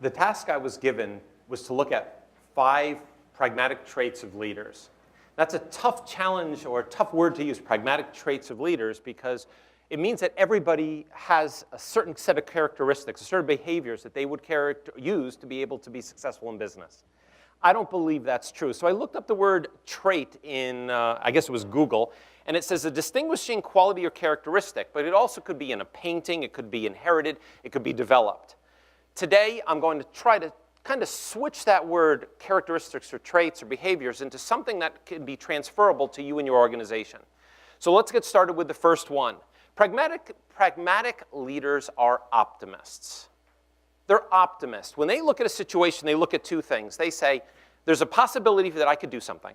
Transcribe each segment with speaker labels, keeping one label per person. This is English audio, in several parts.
Speaker 1: The task I was given was to look at 5 pragmatic traits of leaders. That's a tough challenge or a tough word to use, pragmatic traits of leaders, because it means that everybody has a certain set of characteristics, certain behaviors that they would use to be able to be successful in business. I don't believe that's true. So I looked up the word trait in, I guess it was Google, and it says a distinguishing quality or characteristic, but it also could be in a painting, it could be inherited, it could be developed. Today, I'm going to try to kind of switch that word characteristics or traits or behaviors into something that can be transferable to you and your organization. So let's get started with the first one. Pragmatic leaders are optimists. They're optimists. When they look at a situation, they look at 2 things. They say, there's a possibility that I could do something.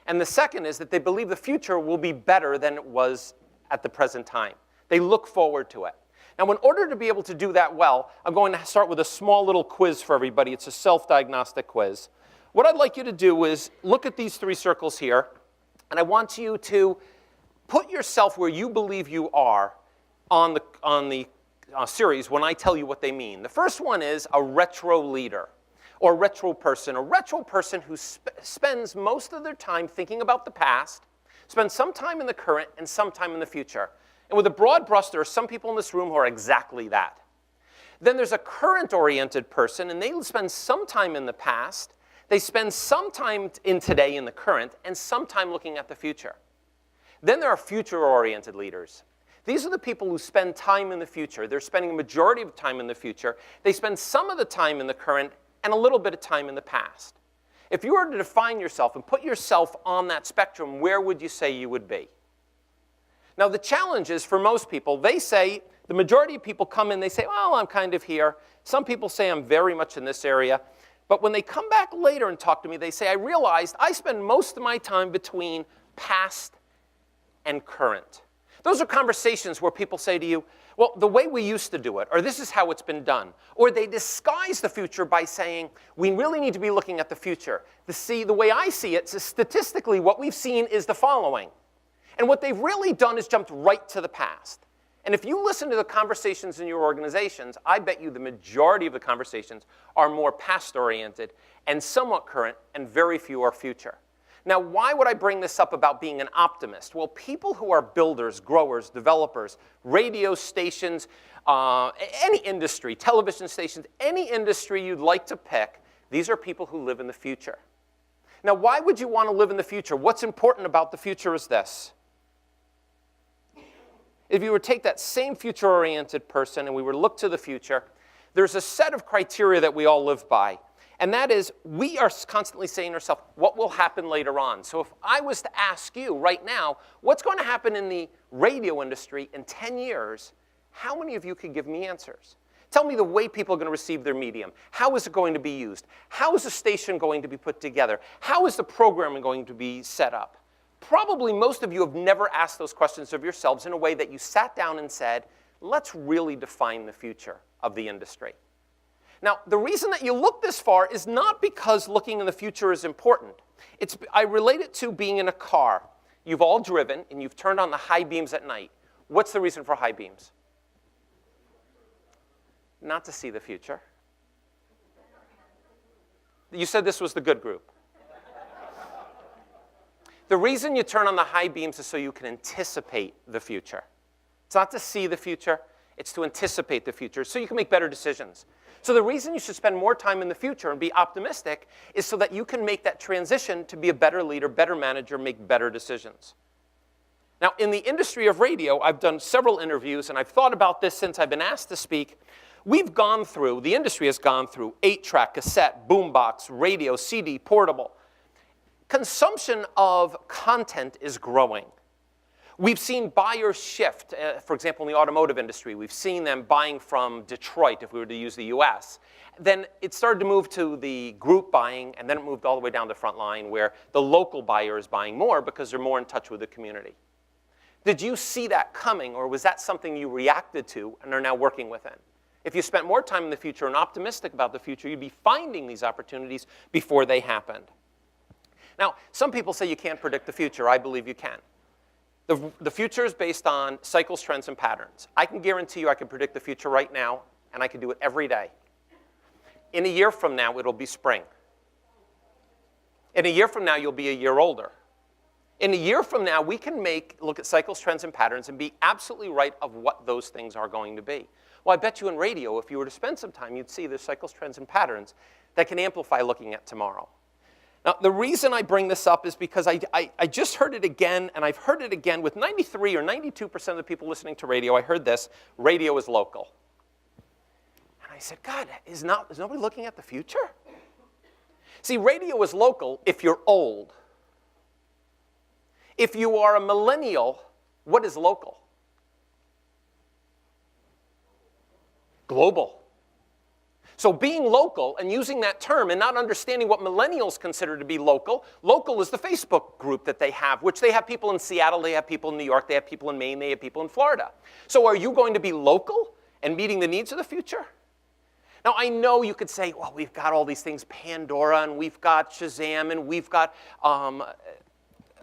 Speaker 1: And the second is that they believe the future will be better than it was at the present time. They look forward to it. Now, in order to be able to do that well, I'm going to start with a small little quiz for everybody. It's a self-diagnostic quiz. What I'd like you to do is look at these 3 circles here, and I want you to put yourself where you believe you are on the series when I tell you what they mean. The first one is a retro leader or retro person. A retro person who spends most of their time thinking about the past, spends some time in the current and some time in the future. And with a broad brush, there are some people in this room who are exactly that. Then there's a current-oriented person, and they spend some time in the past. They spend some time in today in the current and some time looking at the future. Then there are future-oriented leaders. These are the people who spend time in the future. They're spending a majority of time in the future. They spend some of the time in the current and a little bit of time in the past. If you were to define yourself and put yourself on that spectrum, where would you say you would be? Now, the challenge is for most people, they say, the majority of people come in, they say, well, I'm kind of here. Some people say I'm very much in this area. But when they come back later and talk to me, they say, I realized I spend most of my time between past and current. Those are conversations where people say to you, well, the way we used to do it, or this is how it's been done. Or they disguise the future by saying, we really need to be looking at the future. The way I see it, so statistically, what we've seen is the following. And what they've really done is jumped right to the past. And if you listen to the conversations in your organizations, I bet you the majority of the conversations are more past-oriented and somewhat current, and very few are future. Now, why would I bring this up about being an optimist? Well, people who are builders, growers, developers, radio stations, any industry, television stations, any industry you'd like to pick, these are people who live in the future. Now, why would you want to live in the future? What's important about the future is this. If you were to take that same future-oriented person and we were to look to the future, there's a set of criteria that we all live by. And that is, we are constantly saying to ourselves, what will happen later on? So if I was to ask you right now, what's going to happen in the radio industry in 10 years, how many of you could give me answers? Tell me the way people are going to receive their medium. How is it going to be used? How is the station going to be put together? How is the programming going to be set up? Probably most of you have never asked those questions of yourselves in a way that you sat down and said, let's really define the future of the industry. Now, the reason that you look this far is not because looking in the future is important. I relate it to being in a car. You've all driven, and you've turned on the high beams at night. What's the reason for high beams? Not to see the future. You said this was the good group. The reason you turn on the high beams is so you can anticipate the future. It's not to see the future. It's to anticipate the future so you can make better decisions. So the reason you should spend more time in the future and be optimistic is so that you can make that transition to be a better leader, better manager, make better decisions. Now, in the industry of radio, I've done several interviews, and I've thought about this since I've been asked to speak. The industry has gone through 8-track, cassette, boombox, radio, CD, portable. Consumption of content is growing. We've seen buyers shift. For example, in the automotive industry, we've seen them buying from Detroit, if we were to use the US. Then it started to move to the group buying, and then it moved all the way down the front line where the local buyer is buying more because they're more in touch with the community. Did you see that coming, or was that something you reacted to and are now working within? If you spent more time in the future and optimistic about the future, you'd be finding these opportunities before they happened. Now, some people say you can't predict the future. I believe you can. The future is based on cycles, trends, and patterns. I can guarantee you I can predict the future right now, and I can do it every day. In a year from now, it'll be spring. In a year from now, you'll be a year older. In a year from now, we can look at cycles, trends, and patterns and be absolutely right of what those things are going to be. Well, I bet you in radio, if you were to spend some time, you'd see there's cycles, trends, and patterns that can amplify looking at tomorrow. Now, the reason I bring this up is because I just heard it again, and I've heard it again with 93 or 92% of the people listening to radio. I heard this: radio is local. And I said, God, is nobody looking at the future? See, radio is local if you're old. If you are a millennial, what is local? Global. So being local and using that term and not understanding what millennials consider to be local, local is the Facebook group that they have, which they have people in Seattle, they have people in New York, they have people in Maine, they have people in Florida. So are you going to be local and meeting the needs of the future? Now, I know you could say, well, we've got all these things, Pandora, and we've got Shazam, and we've got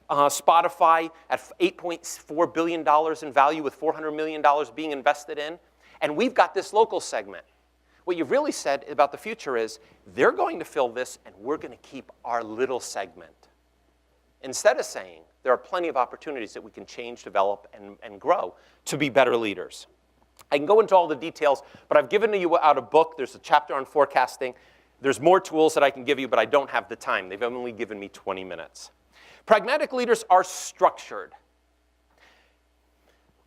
Speaker 1: Spotify at $8.4 billion in value with $400 million being invested in, and we've got this local segment. What you've really said about the future is, they're going to fill this, and we're going to keep our little segment. Instead of saying, there are plenty of opportunities that we can change, develop, and grow to be better leaders. I can go into all the details, but I've given you out a book. There's a chapter on forecasting. There's more tools that I can give you, but I don't have the time. They've only given me 20 minutes. Pragmatic leaders are structured.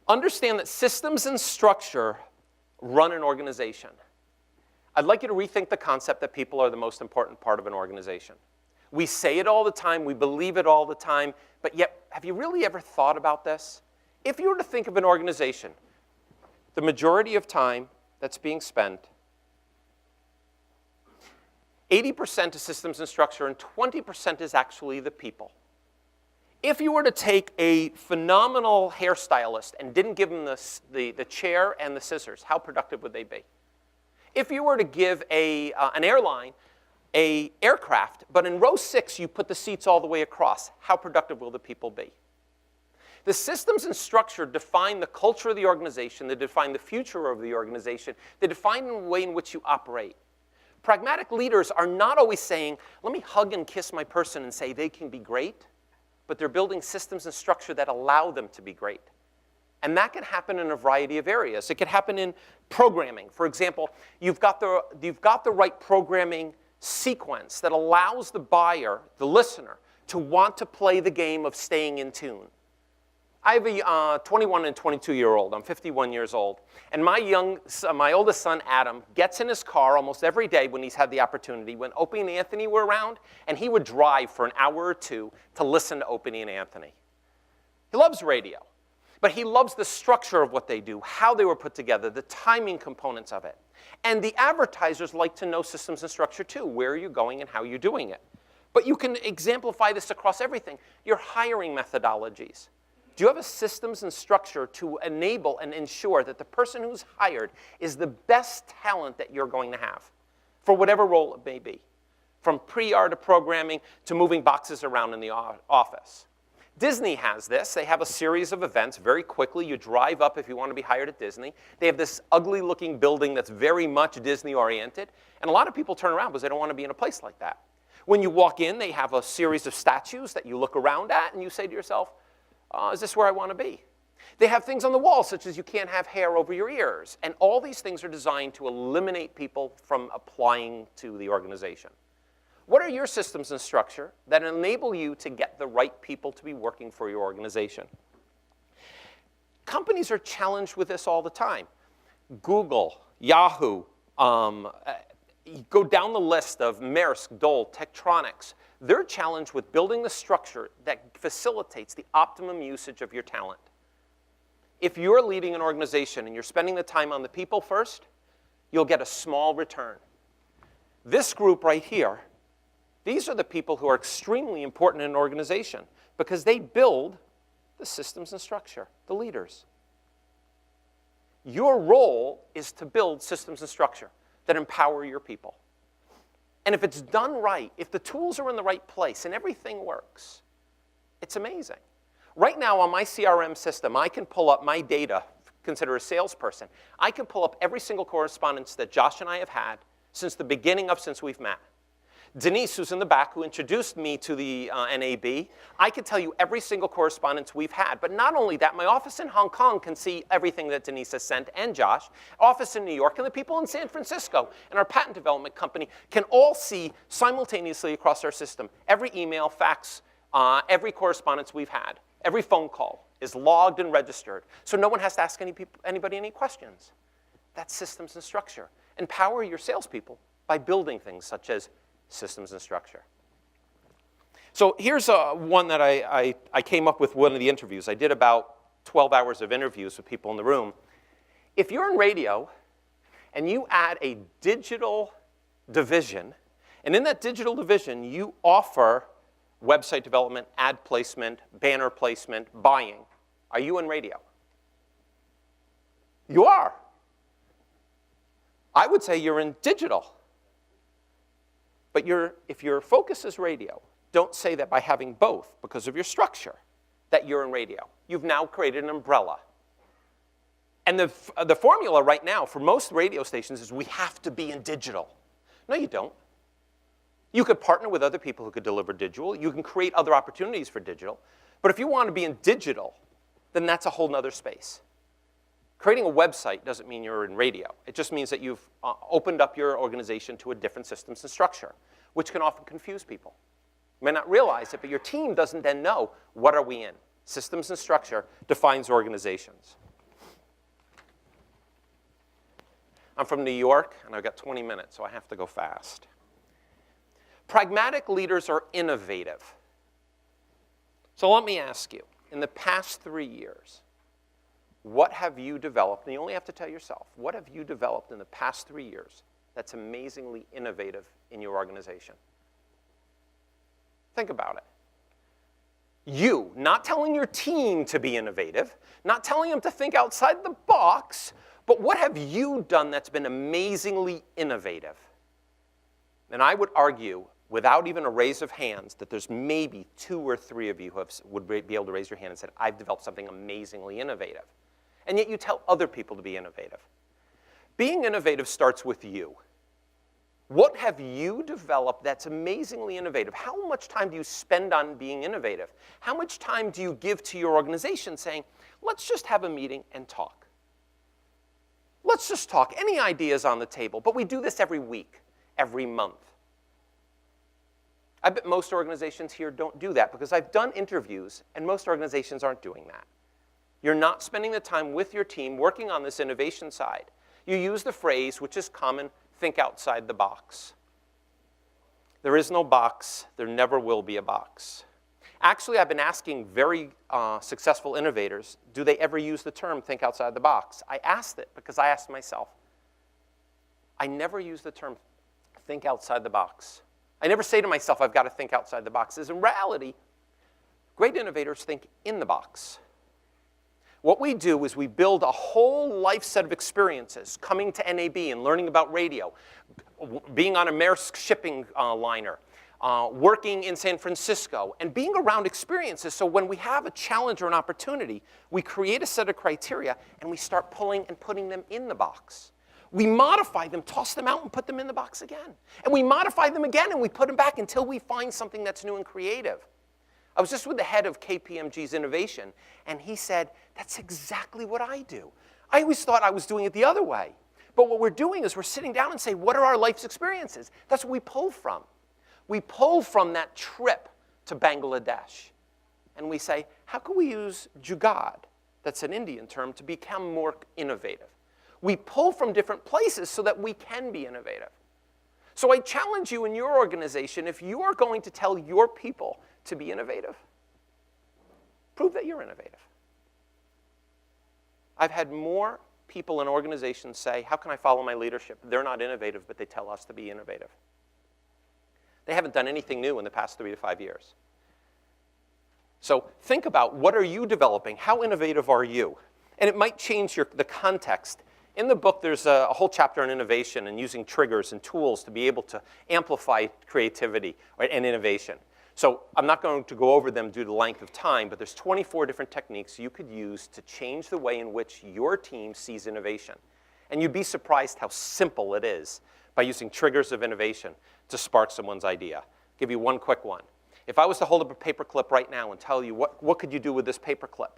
Speaker 1: Understand that systems and structure run an organization. I'd like you to rethink the concept that people are the most important part of an organization. We say it all the time, we believe it all the time, but yet, have you really ever thought about this? If you were to think of an organization, the majority of time that's being spent, 80% is systems and structure, and 20% is actually the people. If you were to take a phenomenal hairstylist and didn't give them the chair and the scissors, how productive would they be? If you were to give an airline an aircraft, but in row 6 you put the seats all the way across, how productive will the people be? The systems and structure define the culture of the organization, they define the future of the organization, they define the way in which you operate. Pragmatic leaders are not always saying, let me hug and kiss my person and say they can be great, but they're building systems and structure that allow them to be great. And that can happen in a variety of areas. It could happen in programming. For example, you've got the right programming sequence that allows the buyer, the listener, to want to play the game of staying in tune. I have a 21 and 22-year-old. I'm 51 years old. And my oldest son, Adam, gets in his car almost every day when he's had the opportunity, when Opie and Anthony were around, and he would drive for an hour or two to listen to Opie and Anthony. He loves radio. But he loves the structure of what they do, how they were put together, the timing components of it. And the advertisers like to know systems and structure too. Where are you going and how you're doing it? But you can exemplify this across everything. Your hiring methodologies. Do you have a systems and structure to enable and ensure that the person who's hired is the best talent that you're going to have for whatever role it may be? From PR to programming to moving boxes around in the office. Disney has this. They have a series of events very quickly. You drive up if you want to be hired at Disney. They have this ugly-looking building that's very much Disney-oriented. And a lot of people turn around because they don't want to be in a place like that. When you walk in, they have a series of statues that you look around at, and you say to yourself, is this where I want to be? They have things on the wall, such as you can't have hair over your ears. And all these things are designed to eliminate people from applying to the organization. What are your systems and structure that enable you to get the right people to be working for your organization? Companies are challenged with this all the time. Google, Yahoo, go down the list of Maersk, Dole, Tektronix. They're challenged with building the structure that facilitates the optimum usage of your talent. If you're leading an organization and you're spending the time on the people first, you'll get a small return. This group right here, these are the people who are extremely important in an organization because they build the systems and structure, the leaders. Your role is to build systems and structure that empower your people. And if it's done right, if the tools are in the right place and everything works, it's amazing. Right now on my CRM system, I can pull up my data, consider a salesperson. I can pull up every single correspondence that Josh and I have had since we've met. Denise, who's in the back, who introduced me to the NAB, I could tell you every single correspondence we've had. But not only that, my office in Hong Kong can see everything that Denise has sent, and Josh. Office in New York, and the people in San Francisco, and our patent development company can all see simultaneously across our system every email, fax, every correspondence we've had. Every phone call is logged and registered, so no one has to ask anybody any questions. That's systems and structure. Empower your salespeople by building things such as systems and structure. So here's one that I came up with one of the interviews. I did about 12 hours of interviews with people in the room. If you're in radio and you add a digital division, and in that digital division you offer website development, ad placement, banner placement, buying, are you in radio? You are. I would say you're in digital. But if your focus is radio, don't say that by having both, because of your structure, that you're in radio. You've now created an umbrella. And the formula right now for most radio stations is we have to be in digital. No, you don't. You could partner with other people who could deliver digital. You can create other opportunities for digital. But if you want to be in digital, then that's a whole other space. Creating a website doesn't mean you're in radio. It just means that you've opened up your organization to a different systems and structure, which can often confuse people. You may not realize it, but your team doesn't then know, what are we in? Systems and structure defines organizations. I'm from New York, and I've got 20 minutes, so I have to go fast. Pragmatic leaders are innovative. So let me ask you, in the past 3 years, what have you developed, and you only have to tell yourself, what have you developed in the past 3 years that's amazingly innovative in your organization? Think about it. You, not telling your team to be innovative, not telling them to think outside the box, but what have you done that's been amazingly innovative? And I would argue, without even a raise of hands, that there's maybe 2 or 3 of you who would be able to raise your hand and say, I've developed something amazingly innovative. And yet you tell other people to be innovative. Being innovative starts with you. What have you developed that's amazingly innovative? How much time do you spend on being innovative? How much time do you give to your organization saying, let's just have a meeting and talk? Let's just talk. Any ideas on the table? But we do this every week, every month. I bet most organizations here don't do that, because I've done interviews, and most organizations aren't doing that. You're not spending the time with your team working on this innovation side. You use the phrase, which is common, think outside the box. There is no box. There never will be a box. Actually, I've been asking very successful innovators, do they ever use the term think outside the box? I asked it because I asked myself. I never use the term think outside the box. I never say to myself, I've got to think outside the box. Because in reality, great innovators think in the box. What we do is we build a whole life set of experiences, coming to NAB and learning about radio, being on a Maersk shipping liner, working in San Francisco, and being around experiences. So when we have a challenge or an opportunity, we create a set of criteria, and we start pulling and putting them in the box. We modify them, toss them out, and put them in the box again. And we modify them again, and we put them back until we find something that's new and creative. I was just with the head of KPMG's innovation, and he said, that's exactly what I do. I always thought I was doing it the other way. But what we're doing is we're sitting down and saying, what are our life's experiences? That's what we pull from. We pull from that trip to Bangladesh. And we say, how can we use jugad, that's an Indian term, to become more innovative? We pull from different places so that we can be innovative. So I challenge you in your organization, if you are going to tell your people to be innovative, prove that you're innovative. I've had more people in organizations say, how can I follow my leadership? They're not innovative, but they tell us to be innovative. They haven't done anything new in the past 3 to 5 years. So think about, what are you developing? How innovative are you? And it might change the context. In the book, there's a whole chapter on innovation and using triggers and tools to be able to amplify creativity and innovation. So I'm not going to go over them due to the length of time, but there's 24 different techniques you could use to change the way in which your team sees innovation. And you'd be surprised how simple it is. by using triggers of innovation to spark someone's idea. I'll give you one quick one. If I was to hold up a paperclip right now and tell you what could you do with this paperclip?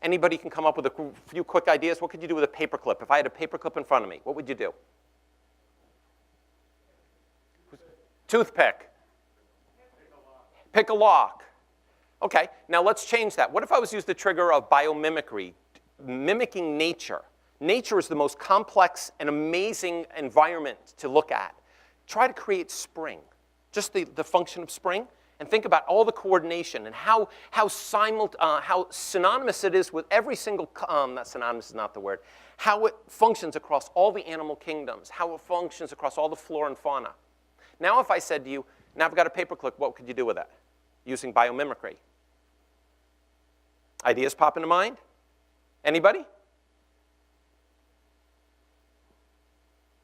Speaker 1: Anybody can come up with a few quick ideas. What could you do with a paperclip? If I had a paperclip in front of me, what would you do? Toothpick. Pick a lock. Okay, now let's change that. What if I was to use the trigger of biomimicry, mimicking nature? Nature is the most complex and amazing environment to look at. Try to create spring, just the function of spring, and think about all the coordination and how synonymous it is with every single, not synonymous is not the word, how it functions across all the animal kingdoms, how it functions across all the flora and fauna. Now if I said to you, now I've got a paperclip, what could you do with it? Using biomimicry. Ideas pop into mind? Anybody?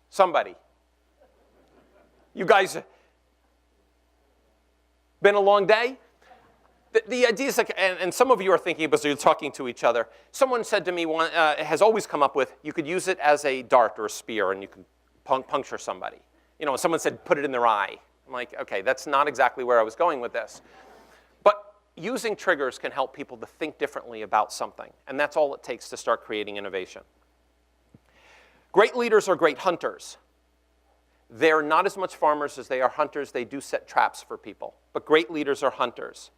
Speaker 1: Somebody. You guys, been a long day? The idea is like, and some of you are thinking because you're talking to each other. Someone said to me, has always come up with, you could use it as a dart or a spear and you could puncture somebody. You know, someone said, put it in their eye. I'm like, okay, that's not exactly where I was going with this. But using triggers can help people to think differently about something. And that's all it takes to start creating innovation. Great leaders are great hunters. They're not as much farmers as they are hunters. They do set traps for people. But great leaders are hunters.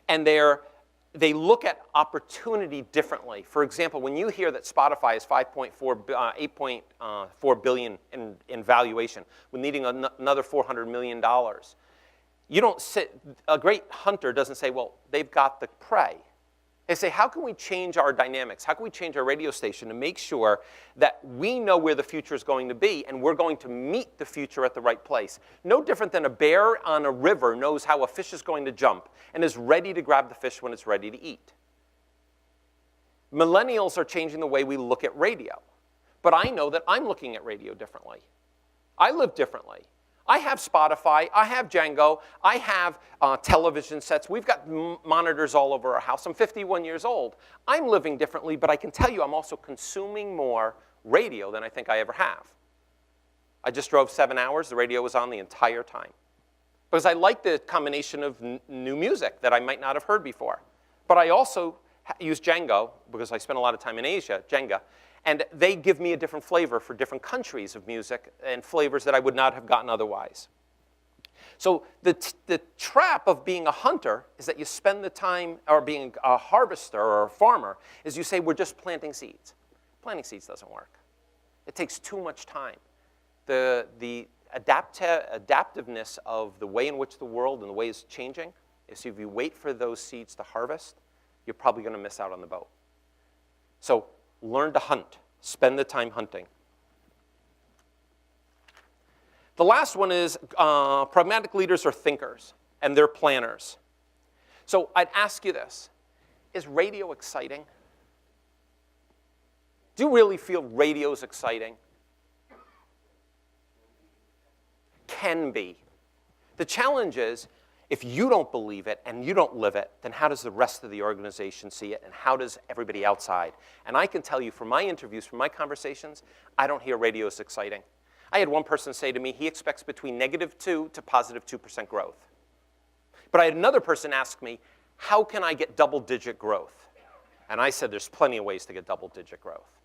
Speaker 1: And they look at opportunity differently. For example, when you hear that Spotify is 8.4 billion in valuation, with needing another $400 million, you don't sit, a great hunter doesn't say, well, they've got the prey. They say, how can we change our dynamics? How can we change our radio station to make sure that we know where the future is going to be and we're going to meet the future at the right place? No different than a bear on a river knows how a fish is going to jump and is ready to grab the fish when it's ready to eat. Millennials are changing the way we look at radio. But I know that I'm looking at radio differently. I live differently. I have Spotify, I have Django, I have television sets. We've got monitors all over our house. I'm 51 years old. I'm living differently, but I can tell you I'm also consuming more radio than I think I ever have. I just drove 7 hours. The radio was on the entire time. Because I like the combination of new music that I might not have heard before. But I also use Django, because I spent a lot of time in Asia, Jenga, and they give me a different flavor for different countries of music and flavors that I would not have gotten otherwise. So the trap of being a hunter is that you spend the time, or being a harvester or a farmer, is you say, we're just planting seeds. Planting seeds doesn't work. It takes too much time. The adaptiveness of the way in which the world and the way it's changing is if you wait for those seeds to harvest, you're probably going to miss out on the boat. So learn to hunt. Spend the time hunting. The last one is pragmatic leaders are thinkers, and they're planners. So I'd ask you this. Is radio exciting? Do you really feel radio is exciting? Can be. The challenge is, if you don't believe it and you don't live it, then how does the rest of the organization see it, and how does everybody outside? And I can tell you from my interviews, from my conversations, I don't hear radio as exciting. I had one person say to me he expects between -2% to +2% growth. But I had another person ask me, how can I get double-digit growth? And I said there's plenty of ways to get double-digit growth.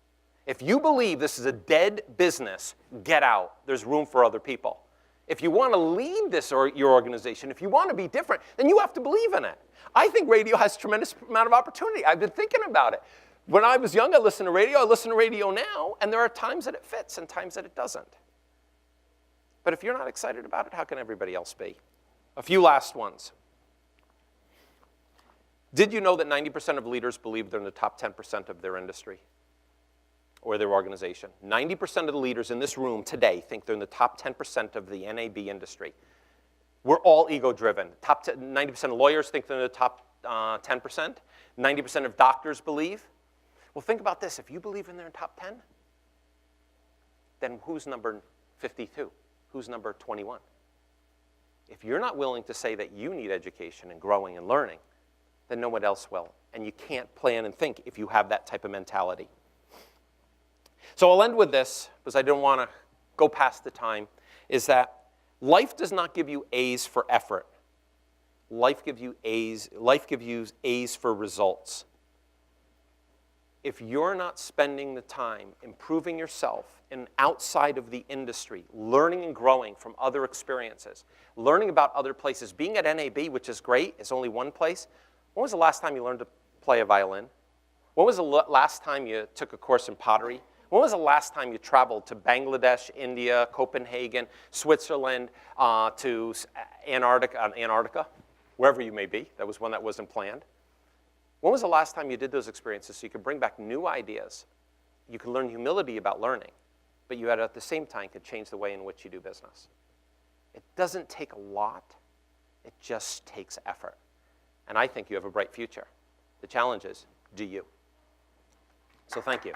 Speaker 1: If you believe this is a dead business, get out. There's room for other people. If you want to lead this or your organization, if you want to be different, then you have to believe in it. I think radio has a tremendous amount of opportunity. I've been thinking about it. When I was young, I listened to radio. I listen to radio now, and there are times that it fits and times that it doesn't. But if you're not excited about it, how can everybody else be? A few last ones. Did you know that 90% of leaders believe they're in the top 10% of their industry or their organization? 90% of the leaders in this room today think they're in the top 10% of the NAB industry. We're all ego-driven. 90% of lawyers think they're in the top 10%. 90% of doctors believe. Well, think about this. If you believe in their top 10, then who's number 52? Who's number 21? If you're not willing to say that you need education and growing and learning, then no one else will. And you can't plan and think if you have that type of mentality. So I'll end with this, because I don't want to go past the time. is that life does not give you A's for effort. Life gives you A's for results. If you're not spending the time improving yourself and outside of the industry, learning and growing from other experiences, learning about other places, being at NAB, which is great, it's only one place. When was the last time you learned to play a violin? When was the last time you took a course in pottery? When was the last time you traveled to Bangladesh, India, Copenhagen, Switzerland, to Antarctica, wherever you may be? That was one that wasn't planned. When was the last time you did those experiences so you could bring back new ideas? You could learn humility about learning, but you at the same time could change the way in which you do business. It doesn't take a lot. It just takes effort. And I think you have a bright future. The challenge is, do you? So thank you.